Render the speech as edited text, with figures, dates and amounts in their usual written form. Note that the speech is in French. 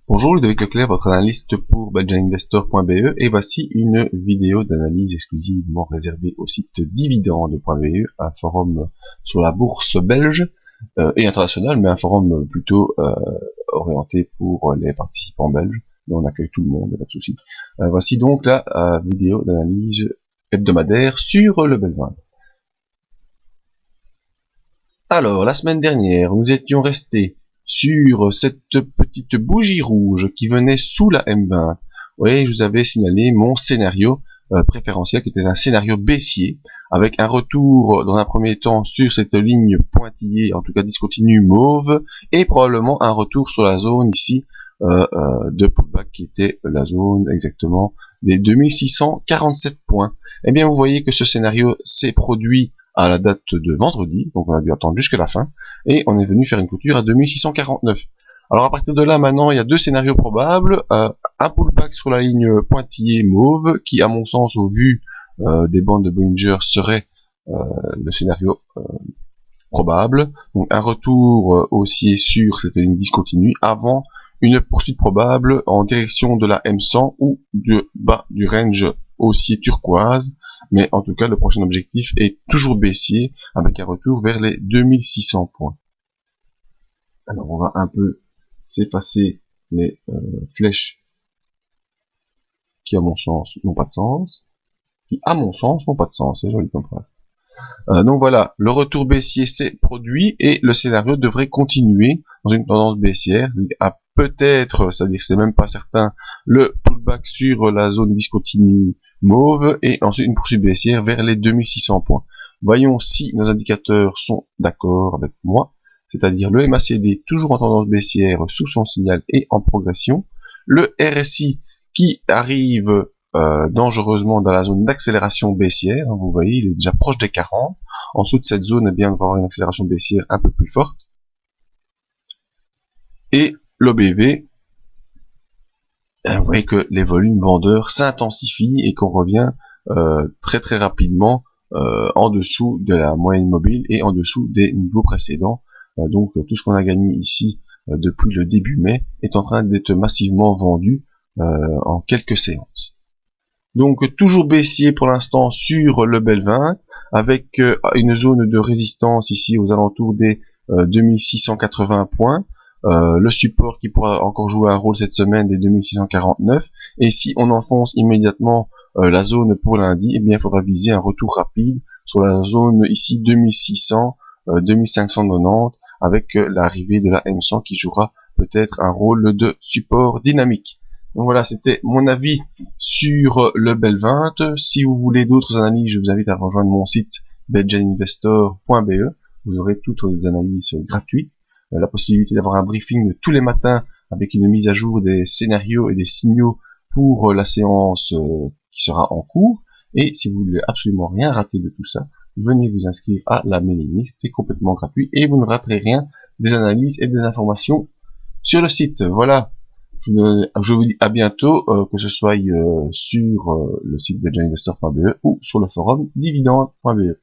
Bonjour, Ludovic Leclerc, votre analyste pour belgianinvestor.be, et voici une vidéo d'analyse exclusivement réservée au site dividende.be, un forum sur la bourse belge et internationale, mais un forum plutôt orienté pour les participants belges, mais on accueille tout le monde, pas de souci. Voici donc la vidéo d'analyse hebdomadaire sur le Belvin. Alors, la semaine dernière, nous étions restés sur cette petite bougie rouge qui venait sous la M20. Oui, je vous avais signalé mon scénario préférentiel qui était un scénario baissier avec un retour dans un premier temps sur cette ligne pointillée, en tout cas discontinue mauve, et probablement un retour sur la zone ici de pullback qui était la zone exactement des 2647 points. Eh bien, vous voyez que ce scénario s'est produit à la date de vendredi, donc on a dû attendre jusqu'à la fin, et on est venu faire une clôture à 2649. Alors à partir de là, maintenant, il y a deux scénarios probables, un pullback sur la ligne pointillée mauve, qui à mon sens, au vu des bandes de Bollinger, serait le scénario probable, donc un retour haussier sur cette ligne discontinue, avant une poursuite probable en direction de la M100 ou de bas du range haussier turquoise, mais en tout cas le prochain objectif est toujours baissier avec un retour vers les 2600 points. Alors on va un peu s'effacer les flèches qui à mon sens n'ont pas de sens, c'est joli comme phrase. Donc voilà, le retour baissier s'est produit et le scénario devrait continuer dans une tendance baissière, à peut-être, c'est-à-dire c'est même pas certain, le pullback sur la zone discontinue mauve et ensuite une poursuite baissière vers les 2600 points. Voyons si nos indicateurs sont d'accord avec moi, c'est-à-dire le MACD toujours en tendance baissière sous son signal et en progression, le RSI qui arrive dangereusement dans la zone d'accélération baissière, vous voyez, il est déjà proche des 40. En dessous de cette zone, eh bien, on va avoir une accélération baissière un peu plus forte. Et l'OBV, vous voyez que les volumes vendeurs s'intensifient et qu'on revient très très rapidement en dessous de la moyenne mobile et en dessous des niveaux précédents. Donc tout ce qu'on a gagné ici depuis le début mai est en train d'être massivement vendu en quelques séances. Donc toujours baissier pour l'instant sur le Belvin, avec une zone de résistance ici aux alentours des 2680 points, le support qui pourra encore jouer un rôle cette semaine des 2649, et si on enfonce immédiatement la zone pour lundi, eh bien il faudra viser un retour rapide sur la zone ici 2600, 2590, avec l'arrivée de la M100 qui jouera peut-être un rôle de support dynamique. Donc voilà, c'était mon avis sur le Belvin. Si vous voulez d'autres analyses, je vous invite à rejoindre mon site belgianinvestor.be. Vous aurez toutes les analyses gratuites, la possibilité d'avoir un briefing tous les matins avec une mise à jour des scénarios et des signaux pour la séance qui sera en cours. Et si vous voulez absolument rien rater de tout ça, venez vous inscrire à la mailing list, c'est complètement gratuit et vous ne raterez rien des analyses et des informations sur le site. Voilà. Je vous dis à bientôt, que ce soit sur le site belgianinvestor.be ou sur le forum dividende.be.